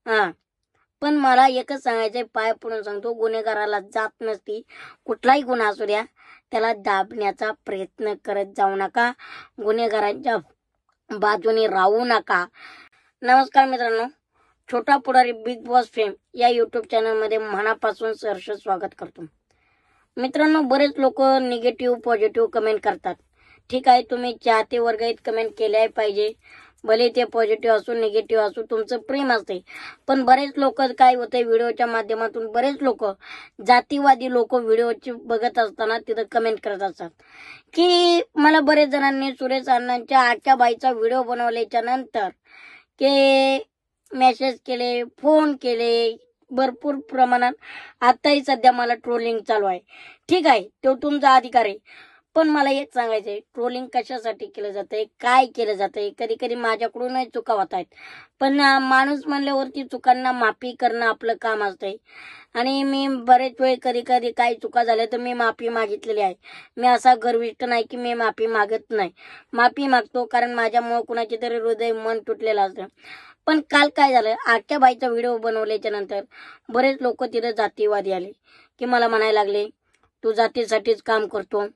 हा, पण मला एकच सांगायचंय, पाय पडून सांगतो, गुन्हेगाराला जात नसती. कुठलाही गुन्हा असू द्या त्याला दाबण्याचा प्रयत्न करत जाऊ नका, गुन्हेगारांच्या बाजूने राहू नका. नमस्कार मित्रांनो, छोटा पुढारी बिग बॉस फेम या यूट्यूब चॅनलमध्ये मनापासून सहर्ष स्वागत करतो. मित्रांनो, बरेच लोक निगेटिव्ह पॉझिटिव्ह कमेंट करतात. ठीक आहे, तुम्ही चाहते वर्ग आहेत, कमेंट केले पाहिजे, भले ते पॉझिटिव्ह असो निगेटिव्ह असो, तुमचं प्रेम असते. पण बरेच लोक काय होते, व्हिडिओच्या माध्यमातून बरेच लोक जातीवादी लोक व्हिडिओची बघत असताना तिथं कमेंट करत असतात की मला बरेच जणांनी सुरेश अण्णांच्या आजच्या बाईचा व्हिडिओ बनवल्याच्या नंतर के मेसेज केले, फोन केले, भरपूर प्रमाणात. आताही सध्या मला ट्रोलिंग चालू आहे. ठीक आहे, तो तुमचा अधिकार आहे, पण मला एक सांगायचंय, ट्रोलिंग कशासाठी केलं जातंय, काय केलं जातंय. कधी कधी माझ्याकडूनही चुका होत आहेत, पण माणूस म्हणल्यावरती चुकांना माफी करणं आपलं काम असतंय. आणि मी बरेच वेळ कधी कधी काही चुका झाल्या तर मी माफी मागितलेली आहे. मी असा गर्विष्ठ नाही की मी माफी मागत नाही, माफी मागतो, कारण माझ्यामुळे कुणाचे तरी हृदय मन तुटलेलं असतं. पण काल काय झालं, आजच्या बाईचा व्हिडिओ बनवल्याच्या नंतर बरेच लोक तिथं जातीवादी आले की मला म्हणायला लागले, तू जातीसाठीच काम करतो.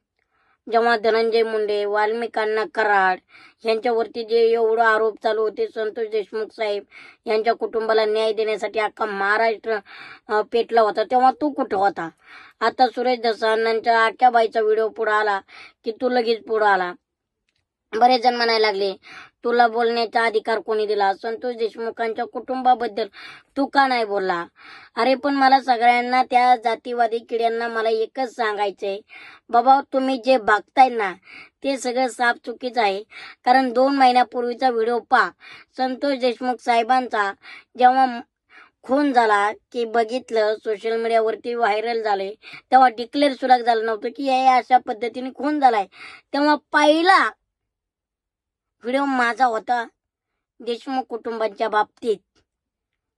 जेव्हा धनंजय मुंडे, वाल्मिकांना कराड यांच्यावरती जे एवढं आरोप चालू होते, संतोष देशमुख साहेब यांच्या कुटुंबाला न्याय देण्यासाठी अख्खा महाराष्ट्र पेटला होता, तेव्हा तू कुठं होता? आता सुरेश दसांच्या आजच्या बाईचा व्हिडिओ पुढे आला की तू लगेच पुढे आला. बरेच जण म्हणायला लागले, तुला बोलण्याचा अधिकार कोणी दिला? संतोष देशमुखांच्या कुटुंबाबद्दल तू का नाही बोलला? अरे पण मला सगळ्यांना, त्या जातीवादी किड्यांना मला एकच सांगायचंय, बाबा तुम्ही जे बघताय ना ते सगळं साफ चुकीचं आहे. कारण 2 महिन्यापूर्वीचा व्हिडिओ पहा, संतोष देशमुख साहेबांचा जेव्हा खून झाला की बघितलं, सोशल मीडियावरती व्हायरल झाले, तेव्हा डिक्लेअर सुद्धा झालं नव्हतं की हे अशा पद्धतीने खून झालाय. तेव्हा पहिला व्हिडिओ माझा होता देशमुख कुटुंबाच्या बाबतीत.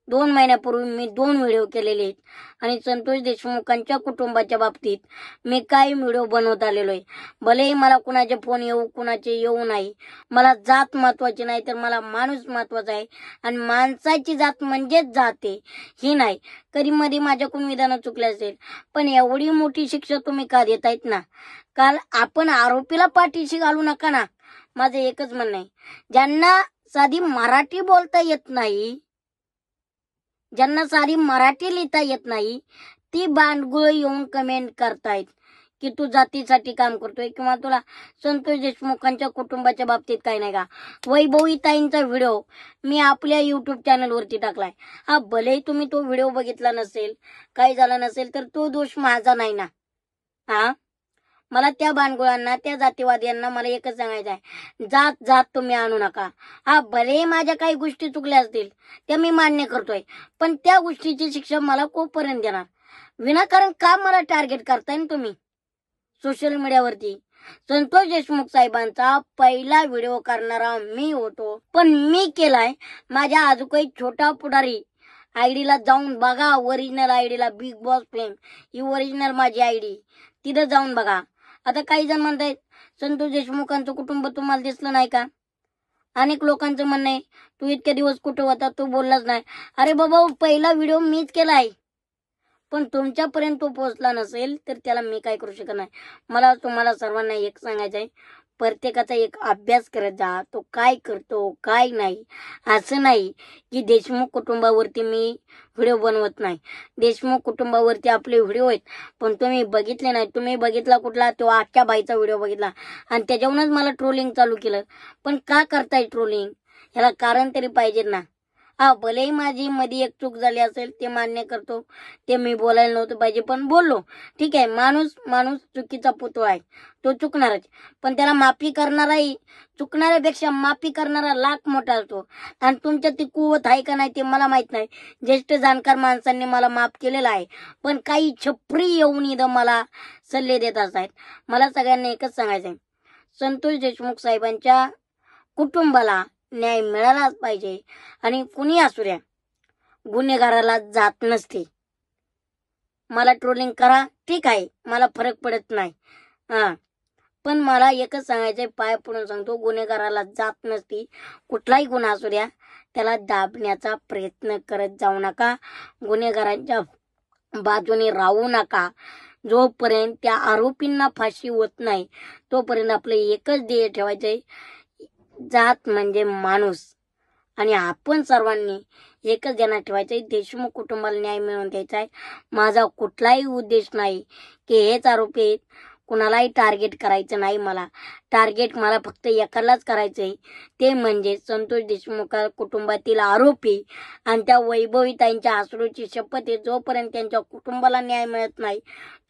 2 महिन्यापूर्वी मी 2 व्हिडिओ केलेले आहेत, आणि संतोष देशमुखांच्या कुटुंबाच्या बाबतीत मी काही व्हिडिओ बनवत आलेलो आहे. भलेही मला कुणाचे फोन येऊ, कुणाचे येऊ नाही, मला जात महत्वाची नाही, तर मला माणूस महत्वाचा आहे. आणि माणसाची जात म्हणजेच जाते ही नाही. कधी मध्ये माझ्याकडून विधानं चुकले असेल, पण एवढी मोठी शिक्षा तुम्ही का देतायत ना? काल आपण आरोपीला पाठीशी घालू नका ना, माझं एकच म्हणणं आहे. ज्यांना साधी मराठी बोलता येत नाही, ज्यांना साधी मराठी लिहिता येत नाही, ती बांडगुळ येऊन कमेंट करतायत की तू जातीसाठी काम करतोय, किंवा तुला संतोष देशमुखांच्या कुटुंबाच्या बाबतीत काही नाही का? वैभवीताईंचा व्हिडिओ मी आपल्या यूट्यूब चॅनलवरती टाकलाय. हा, भलेही तुम्ही तो व्हिडिओ बघितला नसेल, काही झालं नसेल, तर तो दोष माझा नाही ना. हा, मला त्या बाणगुळांना, त्या जातीवाद्यांना मला एकच सांगायचं आहे, जात जात तुम्ही आणू नका. हा, भले माझ्या काही गोष्टी चुकल्या असतील, त्या मी मान्य करतोय, पण त्या गोष्टीची शिक्षा मला कोपर्यंत देणार? विनाकारण का मला टार्गेट करताय ना तुम्ही सोशल मीडियावरती? संतोष देशमुख साहेबांचा पहिला व्हिडिओ करणारा मी होतो, पण मी केलाय. माझ्या आजूकाही छोटा पुढारी आयडीला जाऊन बघा, original आयडीला, big boss fame he original माझी आयडी, तिथं जाऊन बघा. आता काही जण म्हणतायत संतोष देशमुखांचं कुटुंब तुम्हाला दिसलं नाही का? अनेक लोकांचं म्हणणं आहे, तू इतके दिवस कुठं होता, तू बोललाच नाही. अरे बाबा, पहिला व्हिडिओ मीच केलाय, पण तुमच्यापर्यंत तो पोहोचला नसेल तर त्याला मी काय करू शकत नाही. मला तुम्हाला सर्वांना एक सांगायचं आहे, प्रत्येकाचा एक अभ्यास करत जा, तो काय करतो काय नाही. असं नाही की देशमुख कुटुंबावरती मी व्हिडिओ बनवत नाही, देशमुख कुटुंबावरती आपले व्हिडिओ आहेत, पण तुम्ही बघितले नाही. तुम्ही बघितला कुठला? तो आजच्या बाईचा व्हिडिओ बघितला, आणि त्याच्यावरूनच मला ट्रोलिंग चालू केलं. पण का करताय ट्रोलिंग? ह्याला कारण तरी पाहिजे ना. हा, भलेही माझी मध्ये एक चूक झाली असेल, ते मान्य करतो, ते मी बोलायला नव्हतं पाहिजे, पण बोललो. ठीक आहे, माणूस चुकीचा पुतळा आहे, तो चुकणारच, पण त्याला माफी करणाराही, चुकणाऱ्यापेक्षा माफी करणारा लाख मोठा असतो. आणि तुमच्यात ती कुवत आहे का नाही ते मला माहित नाही. ज्येष्ठ जाणकार माणसांनी मला माफ केलेला आहे, पण काही छपरी येऊन इथं मला सल्ले देत असतात. मला सगळ्यांना एकच सांगायचं आहे, संतोष देशमुख साहेबांच्या कुटुंबाला न्याय मिळालाच पाहिजे. आणि कुणी असू द्या, गुन्हेगाराला जात नसते. मला ट्रोलिंग करा, ठीक आहे, मला फरक पडत नाही. पण मला एकच सांगायचंय, पाय पडून सांगतो, गुन्हेगाराला जात नसती. कुठलाही गुन्हा असू द्या त्याला दाबण्याचा प्रयत्न करत जाऊ नका, गुन्हेगारांच्या बाजूने राहू नका. जोपर्यंत त्या आरोपींना फाशी होत नाही तोपर्यंत आपलं एकच ध्येय ठेवायचंय, जात म्हणजे माणूस. आणि आपण सर्वांनी एकच ध्यानात ठेवायचंय, देशमुख कुटुंबाला न्याय मिळवून द्यायचा आहे. माझा कुठलाही उद्देश नाही की हेच आरोपी आहेत, कुणालाही टार्गेट करायचं नाही. मला फक्त एकालाच करायचंय, ते म्हणजे संतोष देशमुख कुटुंबातील आरोपी आणि त्या वैभवीताईंच्या अश्रूची शपथ आहे, जोपर्यंत त्यांच्या कुटुंबाला न्याय मिळत नाही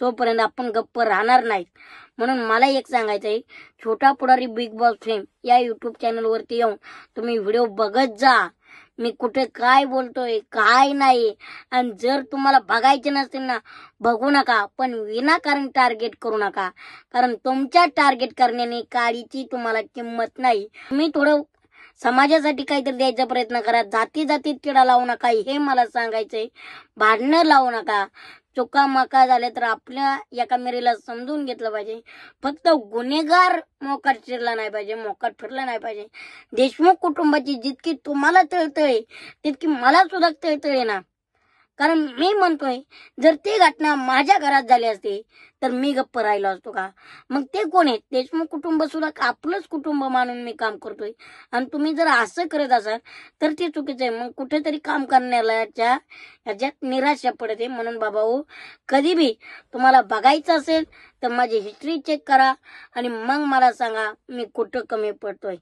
तोपर्यंत आपण गप्प राहणार नाही. म्हणून मला एक सांगायचंय, छोटा पुढारी बिग बॉस फेम या युट्यूब चॅनलवरती येऊन तुम्ही व्हिडिओ बघत जा, मी कुठे काय बोलतोय काय नाही. आणि जर तुम्हाला बघायचे नसतील ना, बघू नका, पण विनाकारण टार्गेट करू नका, कारण तुमच्या टार्गेट करण्याने काळीची तुम्हाला किंमत नाही. तुम्ही थोडं समाजासाठी काहीतरी द्यायचा प्रयत्न करा, जातीत तिढा लावू नका, हे मला सांगायचंय. भांडणं लावू नका, चुका मका झाल्या तर आपल्या एकामेरीला समजून घेतलं पाहिजे. फक्त गुन्हेगार मोकाट फिरला नाही पाहिजे. देशमुख कुटुंबाची जितकी तुम्हाला तळतळे तितकी मला सुद्धा तळतळे ना. कारण मी म्हणतोय, जर ती घटना माझ्या घरात झाली असती तर मी गप्प राहिलो असतो का? मग ते कोण आहेत? देशमुख कुटुंब सुद्धा आपलंच कुटुंब मानून मी काम करतोय. आणि तुम्ही जर असं करत असाल तर ते चुकीचं आहे. मग कुठेतरी काम करण्याच्या ह्याच्यात निराशा पडते. म्हणून बाबाओ, कधी बी तुम्हाला बघायचं असेल तर माझी हिस्ट्री चेक करा आणि मग मला सांगा मी कुठं कमी पडतोय.